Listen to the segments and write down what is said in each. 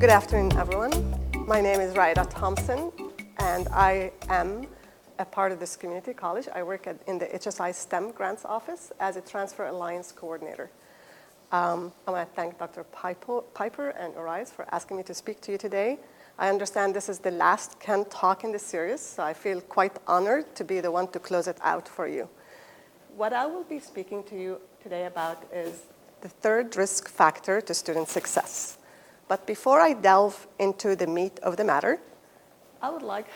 Good afternoon, everyone. My name is Raiida Thompson, and I am a part of this community college. I work in the HSI-STEM grants office as a Transfer Alliance coordinator. I want to thank Dr. Piper and Arise for asking me to speak to you today. I understand this is the last Ken talk in this series, so I feel quite honored to be the one to close it out for you. What I will be speaking to you today about is the third risk factor to student success. But before I delve into the meat of the matter, I would like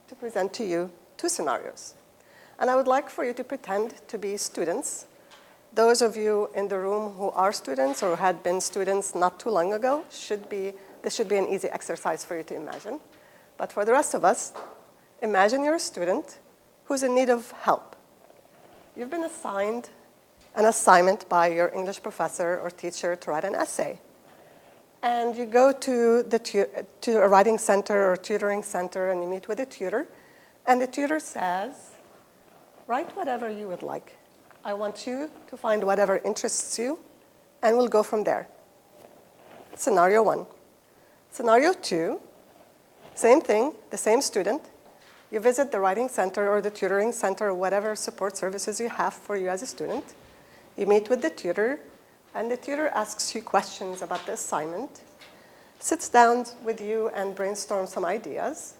to present to you two scenarios. And I would like for you to pretend to be students. Those of you in the room who are students or had been students not too long ago, this should be an easy exercise for you to imagine. But for the rest of us, imagine you're a student who's in need of help. You've been assigned an assignment by your English professor or teacher to write an essay. And you go to a writing center or tutoring center and you meet with a tutor. And the tutor says, write whatever you would like. I want you to find whatever interests you, and we'll go from there. Scenario one. Scenario two, same thing, the same student. You visit the writing center or the tutoring center or whatever support services you have for you as a student. You meet with the tutor, and the tutor asks you questions about the assignment, sits down with you and brainstorms some ideas,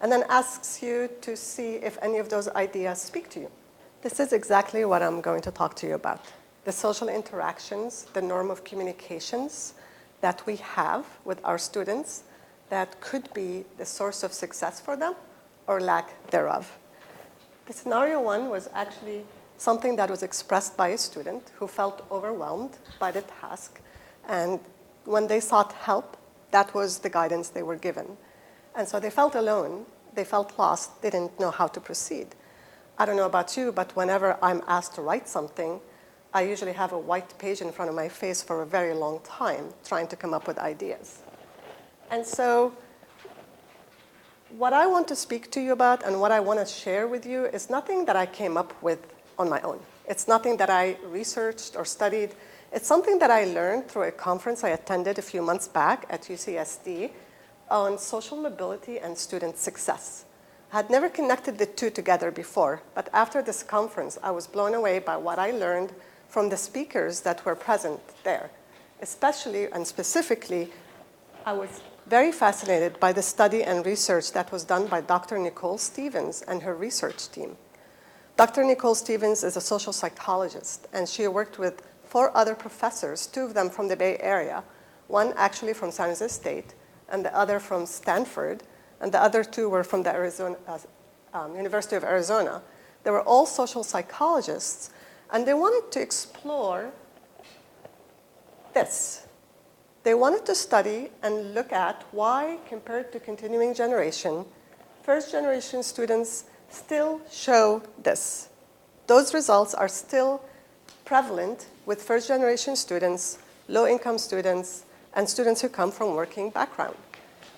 and then asks you to see if any of those ideas speak to you. This is exactly what I'm going to talk to you about. The social interactions, the norm of communications that we have with our students that could be the source of success for them or lack thereof. The scenario one was actually something that was expressed by a student who felt overwhelmed by the task. And when they sought help, that was the guidance they were given. And so they felt alone, they felt lost, they didn't know how to proceed. I don't know about you, but whenever I'm asked to write something, I usually have a white page in front of my face for a very long time, trying to come up with ideas. And so what I want to speak to you about and what I want to share with you is nothing that I came up with on my own. It's nothing that I researched or studied. It's something that I learned through a conference I attended a few months back at UCSD on social mobility and student success. I had never connected the two together before, but after this conference, I was blown away by what I learned from the speakers that were present there. Especially and specifically, I was very fascinated by the study and research that was done by Dr. Nicole Stevens and her research team. Dr. Nicole Stevens is a social psychologist, and she worked with 4 other professors, 2 of them from the Bay Area, one actually from San Jose State, and the other from Stanford, and the other 2 were from the University of Arizona. They were all social psychologists, and they wanted to explore this. They wanted to study and look at why, compared to continuing generation, first-generation students still show this. Those results are still prevalent with first-generation students, low-income students, and students who come from working background.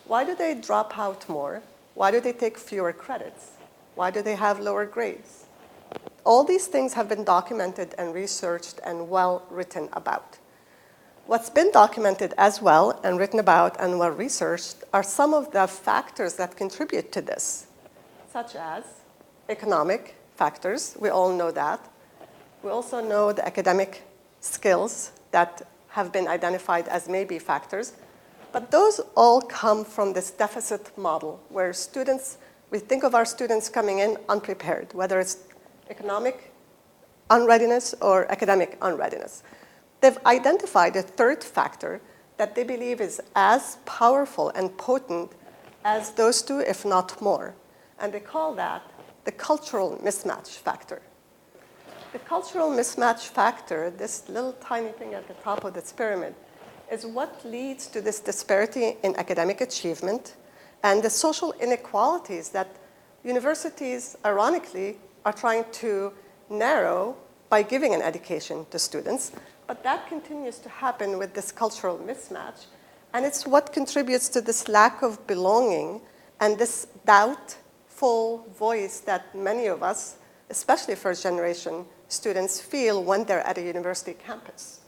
Why do they drop out more? Why do they take fewer credits? Why do they have lower grades? All these things have been documented and researched and well written about. What's been documented as well and written about and well researched are some of the factors that contribute to this, such as economic factors. We all know that. We also know the academic skills that have been identified as maybe factors. But those all come from this deficit model where we think of our students coming in unprepared, whether it's economic unreadiness or academic unreadiness. They've identified a third factor that they believe is as powerful and potent as those 2, if not more. And they call that the cultural mismatch factor. The cultural mismatch factor, this little tiny thing at the top of this pyramid, is what leads to this disparity in academic achievement and the social inequalities that universities, ironically, are trying to narrow by giving an education to students. But that continues to happen with this cultural mismatch. And it's what contributes to this lack of belonging and this doubtful voice that many of us, especially first-generation students, feel when they're at a university campus.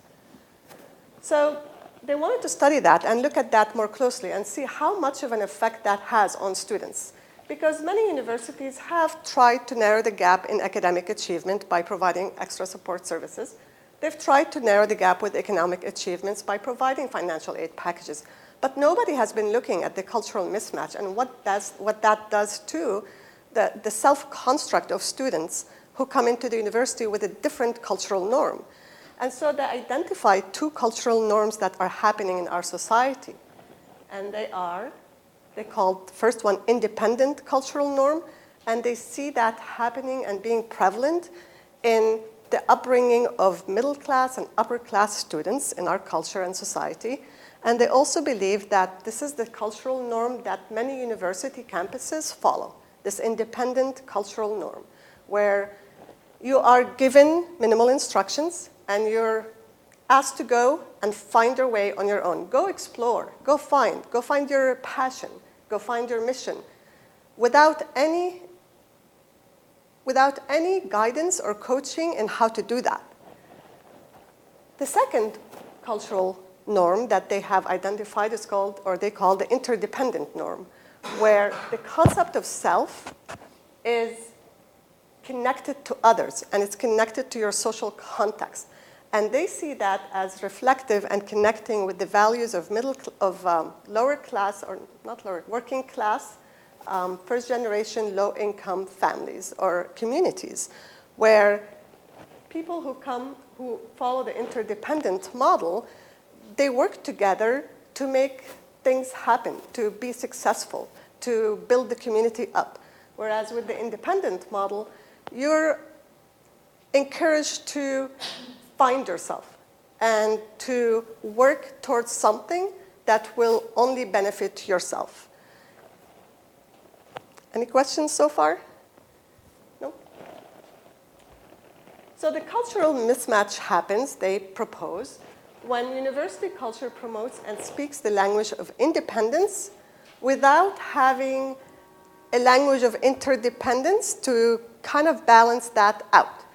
So they wanted to study that and look at that more closely and see how much of an effect that has on students. Because many universities have tried to narrow the gap in academic achievement by providing extra support services. They've tried to narrow the gap with economic achievements by providing financial aid packages. But nobody has been looking at the cultural mismatch and what that does to the self-construct of students who come into the university with a different cultural norm. And so they identified two cultural norms that are happening in our society. And they called the first one independent cultural norm, and they see that happening and being prevalent in the upbringing of middle class and upper class students in our culture and society. And they also believe that this is the cultural norm that many university campuses follow, this independent cultural norm, where you are given minimal instructions and you're asked to go and find your way on your own. Go explore, go find your passion, go find your mission, without any guidance or coaching in how to do that. The second cultural norm that they have identified is called, or they call the interdependent norm, where the concept of self is connected to others and it's connected to your social context. And they see that as reflective and connecting with the values of lower class, or not lower, working class, first generation, low income families or communities, where people who follow the interdependent model, they work together to make things happen, to be successful, to build the community up. Whereas with the independent model, you're encouraged to find yourself and to work towards something that will only benefit yourself. Any questions so far? No? So the cultural mismatch happens, they propose, when university culture promotes and speaks the language of independence without having a language of interdependence to kind of balance that out.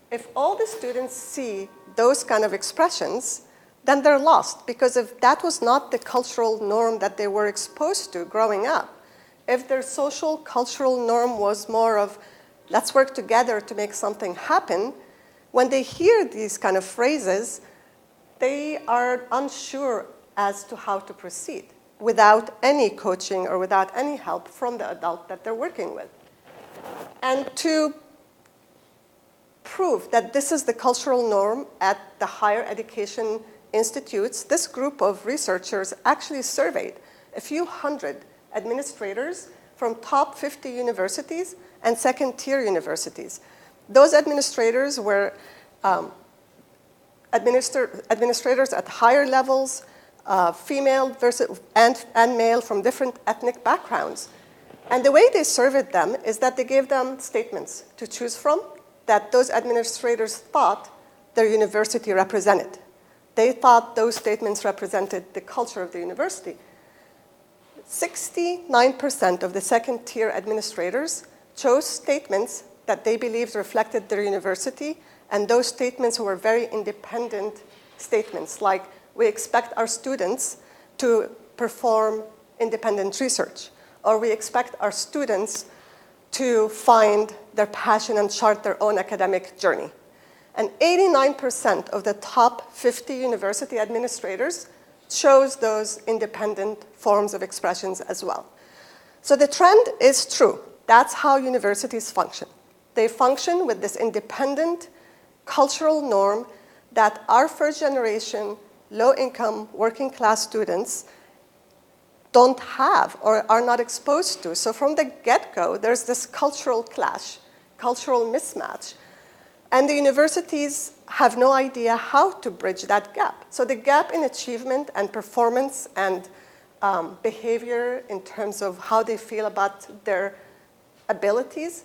If all the students see those kind of expressions, then they're lost, because if that was not the cultural norm that they were exposed to growing up, if their social cultural norm was more of, let's work together to make something happen, when they hear these kind of phrases, they are unsure as to how to proceed without any coaching or without any help from the adult that they're working with. And to prove that this is the cultural norm at the higher education institutes, this group of researchers actually surveyed a few hundred administrators from top 50 universities and second-tier universities. Those administrators were administrators at higher levels, female and male from different ethnic backgrounds. And the way they surveyed them is that they gave them statements to choose from that those administrators thought their university represented. They thought those statements represented the culture of the university. 69% of the second-tier administrators chose statements that they believed reflected their university, and those statements were very independent statements, like we expect our students to perform independent research, or we expect our students to find their passion and chart their own academic journey. And 89% of the top 50 university administrators chose those independent forms of expressions as well. So the trend is true. That's how universities function. They function with this independent cultural norm that our first generation, low-income, working-class students don't have or are not exposed to. So from the get-go, there's this cultural clash, cultural mismatch. And the universities have no idea how to bridge that gap. So the gap in achievement and performance and behavior in terms of how they feel about their abilities,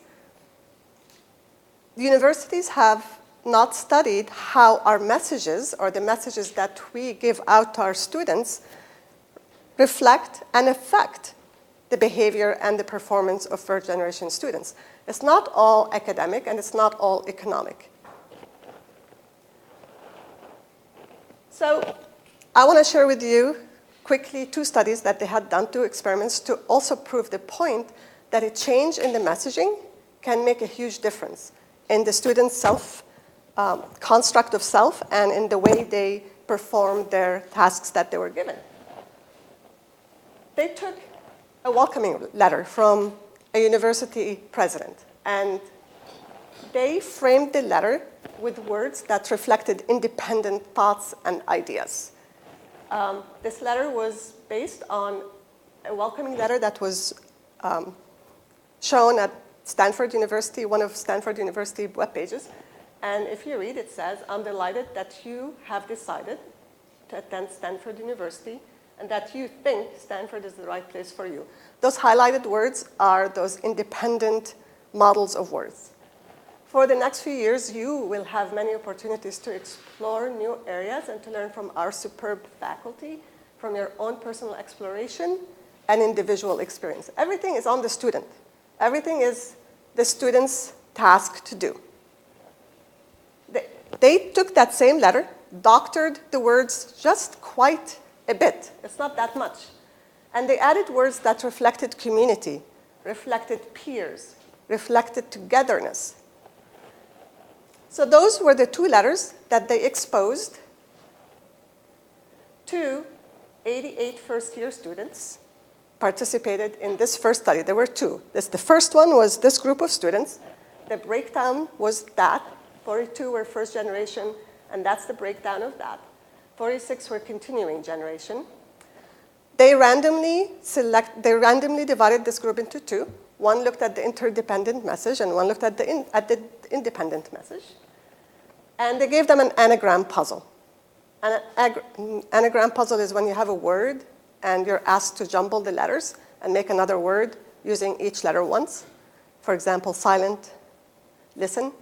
the universities have not studied how our messages, or the messages that we give out to our students, reflect and affect the behavior and the performance of first-generation students. It's not all academic and it's not all economic. So I want to share with you quickly 2 studies that they had done, 2 experiments, to also prove the point that a change in the messaging can make a huge difference in the student's construct of self and in the way they perform their tasks that they were given. They took a welcoming letter from a university president, and they framed the letter with words that reflected independent thoughts and ideas. This letter was based on a welcoming letter that was shown at Stanford University, one of Stanford University web pages. And if you read, it says, "I'm delighted that you have decided to attend Stanford University and that you think Stanford is the right place for you." Those highlighted words are those independent models of words. For the next few years, you will have many opportunities to explore new areas and to learn from our superb faculty, from your own personal exploration and individual experience. Everything is on the student. Everything is the student's task to do. They took that same letter, doctored the words just quite a bit. It's not that much. And they added words that reflected community, reflected peers, reflected togetherness. So those were the 2 letters that they exposed to 88 first-year students participated in this first study. There were 2. The first one was this group of students. The breakdown was that. 42 were first generation, and that's the breakdown of that. 46 were continuing generation. They randomly divided this group into 2. One looked at the interdependent message, and one looked at the independent message. And they gave them an anagram puzzle. An anagram puzzle is when you have a word, and you're asked to jumble the letters and make another word using each letter once. For example, silent, listen.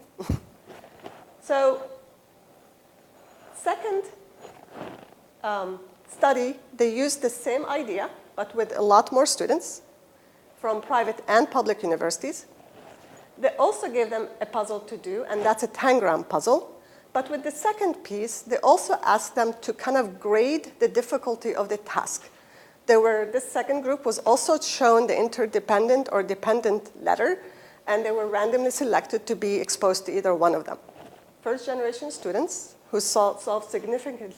So, second study, they used the same idea, but with a lot more students from private and public universities. They also gave them a puzzle to do, and that's a tangram puzzle. But with the second piece, they also asked them to kind of grade the difficulty of the task. This second group was also shown the interdependent or dependent letter, and they were randomly selected to be exposed to either one of them. First-generation students who solved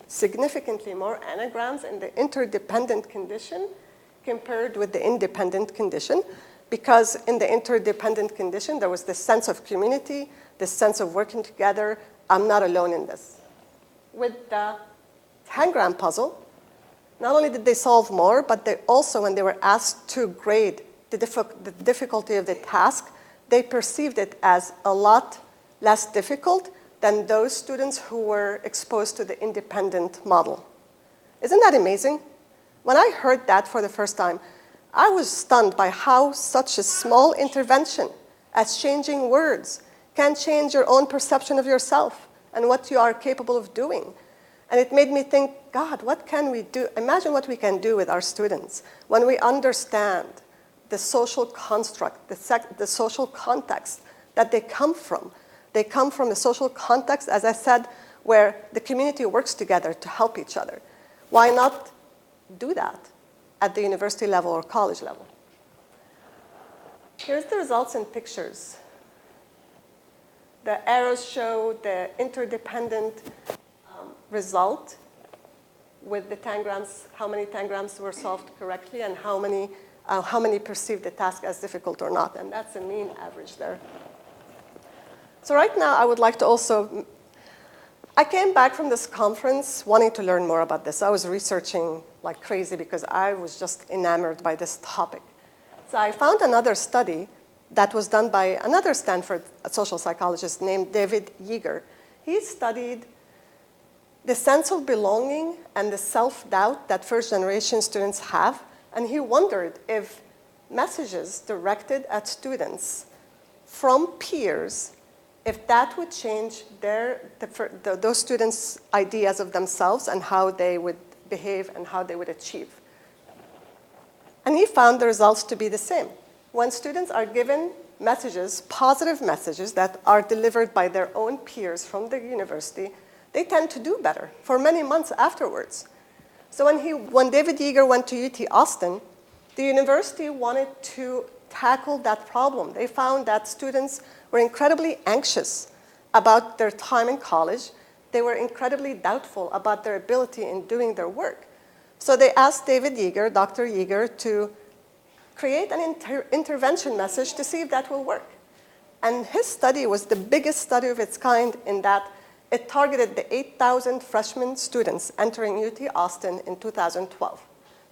significantly more anagrams in the interdependent condition compared with the independent condition, because in the interdependent condition, there was this sense of community, this sense of working together. I'm not alone in this. With the tangram puzzle, not only did they solve more, but they also, when they were asked to grade the difficulty of the task, they perceived it as a lot less difficult than those students who were exposed to the independent model. Isn't that amazing? When I heard that for the first time, I was stunned by how such a small intervention as changing words can change your own perception of yourself and what you are capable of doing. And it made me think, God, what can we do? Imagine what we can do with our students when we understand the social construct, the social context that they come from. They come from a social context, as I said, where the community works together to help each other. Why not do that at the university level or college level? Here's the results in pictures. The arrows show the interdependent result with the tangrams, how many tangrams were solved correctly and how many perceived the task as difficult or not. And that's a mean average there. So right now, I would like to also, I came back from this conference wanting to learn more about this. I was researching like crazy because I was just enamored by this topic. So I found another study that was done by another Stanford social psychologist named David Yeager. He studied the sense of belonging and the self-doubt that first-generation students have, and he wondered if messages directed at students from peers, if that would change those students' ideas of themselves and how they would behave and how they would achieve. And he found the results to be the same. When students are given messages, positive messages that are delivered by their own peers from the university, they tend to do better for many months afterwards. So when David Yeager went to UT Austin, the university wanted to tackle that problem. They found that students were incredibly anxious about their time in college. They were incredibly doubtful about their ability in doing their work. So they asked David Yeager, Dr. Yeager, to create an intervention message to see if that will work. And his study was the biggest study of its kind in that it targeted the 8,000 freshman students entering UT Austin in 2012.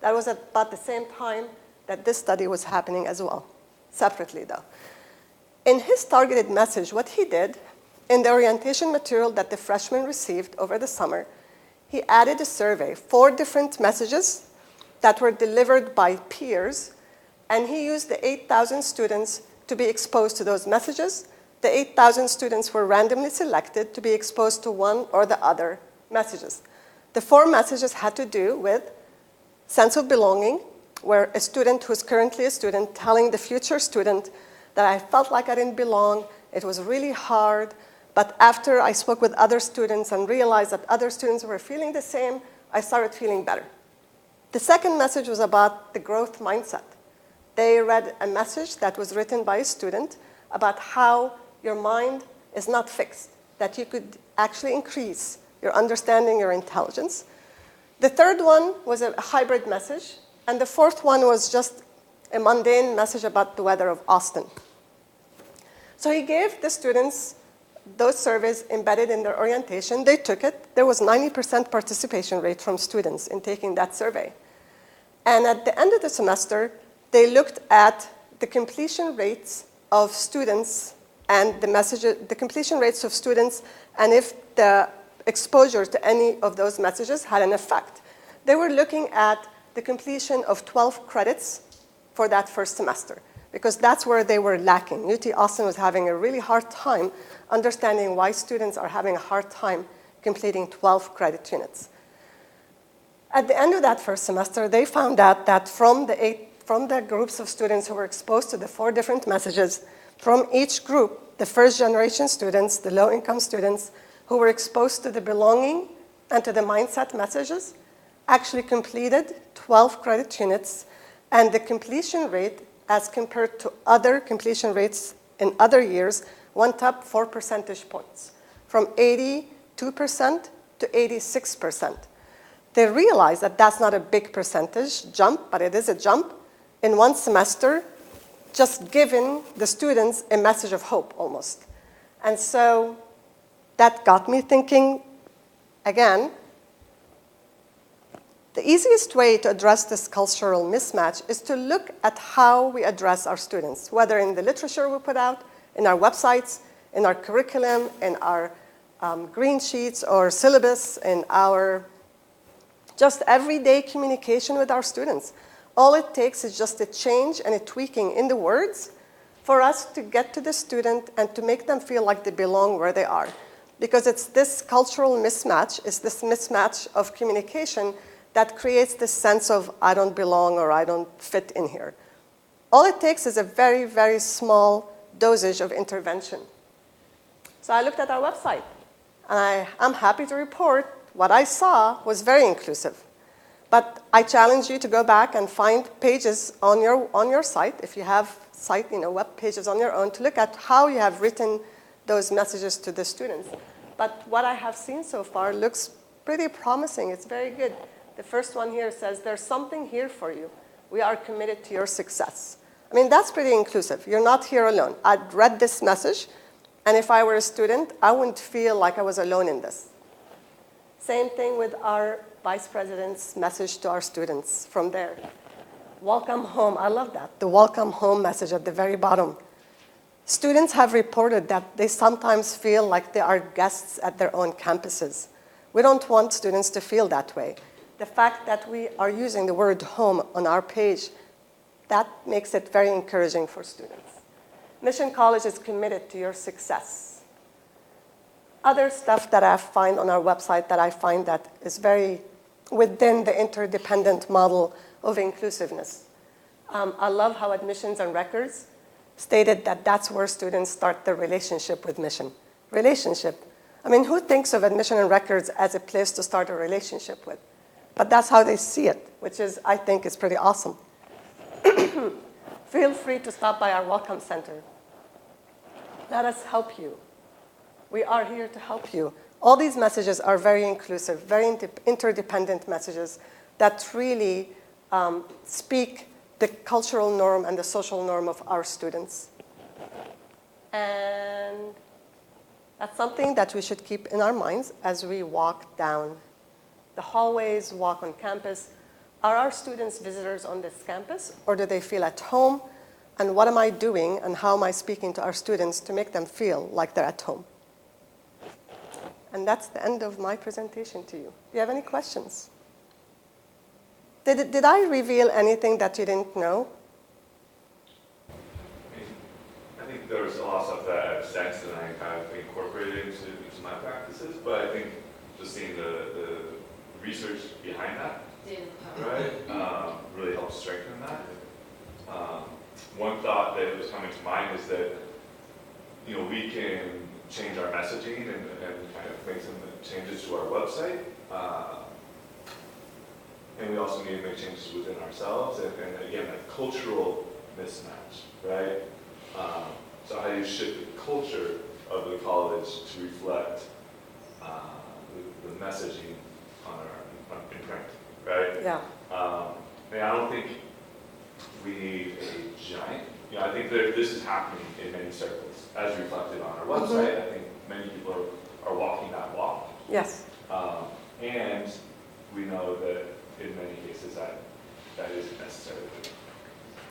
That was at about the same time that this study was happening as well, separately though. In his targeted message, what he did, in the orientation material that the freshmen received over the summer, he added a survey, 4 different messages that were delivered by peers, and he used the 8,000 students to be exposed to those messages. The 8,000 students were randomly selected to be exposed to one or the other messages. The 4 messages had to do with sense of belonging, where a student who's currently a student telling the future student that I felt like I didn't belong, it was really hard, but after I spoke with other students and realized that other students were feeling the same, I started feeling better. The second message was about the growth mindset. They read a message that was written by a student about how your mind is not fixed, that you could actually increase your understanding, your intelligence. The third one was a hybrid message, and the fourth one was just a mundane message about the weather of Austin. So he gave the students those surveys embedded in their orientation. They took it. There was 90% participation rate from students in taking that survey. And at the end of the semester, they looked at the completion rates of students and the completion rates of students, and if the exposure to any of those messages had an effect. They were looking at the completion of 12 credits for that first semester, because that's where they were lacking. UT Austin was having a really hard time understanding why students are having a hard time completing 12 credit units. At the end of that first semester, they found out that from the groups of students who were exposed to the 4 different messages, from each group, the first-generation students, the low-income students, who were exposed to the belonging and to the mindset messages, actually completed 12 credit units, and the completion rate, as compared to other completion rates in other years, went up 4 percentage points, from 82% to 86%. They realized that that's not a big percentage jump, but it is a jump in one semester, just giving the students a message of hope almost. And so that got me thinking, again, the easiest way to address this cultural mismatch is to look at how we address our students, whether in the literature we put out, in our websites, in our curriculum, in our green sheets or syllabus, in our just everyday communication with our students. All it takes is just a change and a tweaking in the words for us to get to the student and to make them feel like they belong where they are. Because it's this cultural mismatch, it's this mismatch of communication that creates this sense of I don't belong or I don't fit in here. All it takes is a very, very small dosage of intervention. So I looked at our website, and I'm happy to report what I saw was very inclusive. But I challenge you to go back and find pages on your site, if you have web pages on your own, to look at how you have written those messages to the students. But what I have seen so far looks pretty promising. It's very good. The first one here says, there's something here for you. We are committed to your success. I mean, that's pretty inclusive. You're not here alone. I'd read this message, and if I were a student, I wouldn't feel like I was alone in this. Same thing with our vice president's message to our students from there. Welcome home. I love that. The welcome home message at the very bottom. Students have reported that they sometimes feel like they are guests at their own campuses. We don't want students to feel that way. The fact that we are using the word home on our page, that makes it very encouraging for students. Mission College is committed to your success. Other stuff that I find on our website that I find that is very within the interdependent model of inclusiveness. I love how admissions and records stated that that's where students start their relationship with mission. Relationship. I mean, who thinks of admission and records as a place to start a relationship with? but that's how they see it, which is, I think, is pretty awesome. Feel free to stop by our Welcome Center. Let us help you. We are here to help you. All these messages are very inclusive, very interdependent messages that really speak the cultural norm and the social norm of our students. And that's something that we should keep in our minds as we walk down the hallways, walk on campus. Are our students visitors on this campus, or do they feel at home? And what am I doing, and how am I speaking to our students to make them feel like they're at home? And that's the end of my presentation to you. Do you have any questions? Did I reveal anything that you didn't know? I think there was a lot of stuff that I've sensed and I kind of incorporated into my practices, but I think just seeing the research behind that, right, really helps strengthen that. One thought that was coming to mind is that, we can change our messaging and kind of make some changes to our website. And we also need to make changes within ourselves, and again, that cultural mismatch, right? So how do you shift the culture of the college to reflect the messaging in print, right? Yeah. And I don't think we need a giant, I think that this is happening in many circles, as reflected on our website. Mm-hmm. I think many people are walking that walk. Yes. And we know that in many cases that isn't necessary.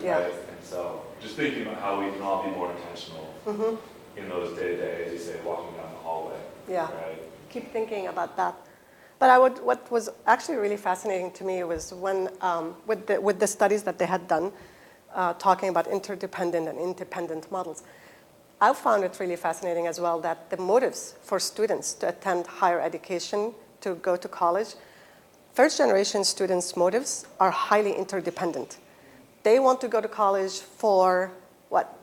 Yeah. Right? And so just thinking about how we can all be more intentional in those day-to-day, as you say, walking down the hallway. Yeah. Right? Keep thinking about that. But what was actually really fascinating to me was when, with the studies that they had done, talking about interdependent and independent models, I found it really fascinating as well that the motives for students to attend higher education, to go to college, first-generation students' motives are highly interdependent. They want to go to college for what?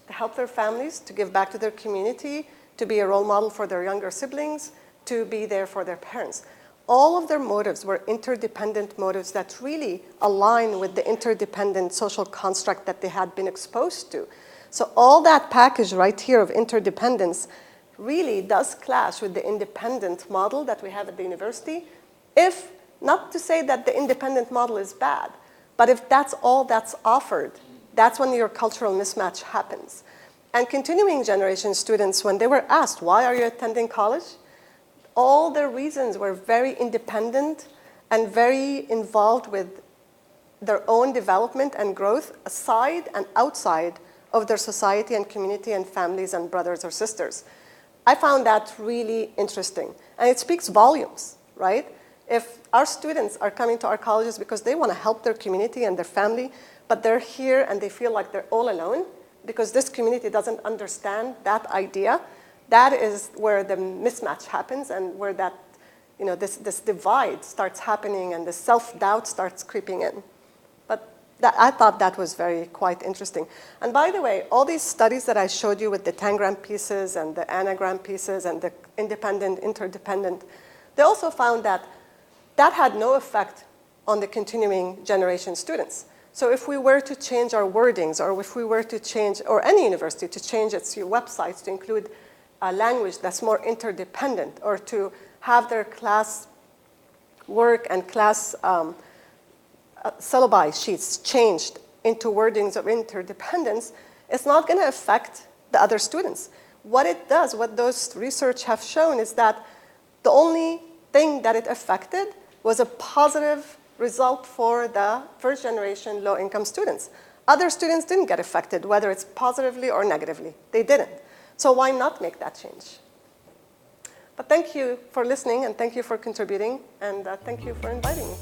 To help their families, to give back to their community, to be a role model for their younger siblings, to be there for their parents. All of their motives were interdependent motives that really align with the interdependent social construct that they had been exposed to. So all that package right here of interdependence really does clash with the independent model that we have at the university. If, not to say that the independent model is bad, but if that's all that's offered, that's when your cultural mismatch happens. And continuing generation students, when they were asked, why are you attending college? All their reasons were very independent and very involved with their own development and growth aside and outside of their society and community and families and brothers or sisters. I found that really interesting. And it speaks volumes, right? If our students are coming to our colleges because they want to help their community and their family, but they're here and they feel like they're all alone because this community doesn't understand that idea, that is where the mismatch happens and where that, this divide starts happening and the self-doubt starts creeping in. But I thought that was quite interesting. And by the way, all these studies that I showed you with the tangram pieces and the anagram pieces and the independent, interdependent, they also found that had no effect on the continuing generation students. So if we were to change our wordings, or if we were to change, or any university to change its websites to include a language that's more interdependent, or to have their class work and class syllabi sheets changed into wordings of interdependence, it's not going to affect the other students. What it does, what those research have shown, is that the only thing that it affected was a positive result for the first-generation low-income students. Other students didn't get affected, whether it's positively or negatively. They didn't. So why not make that change? But thank you for listening, and thank you for contributing, and thank you for inviting me.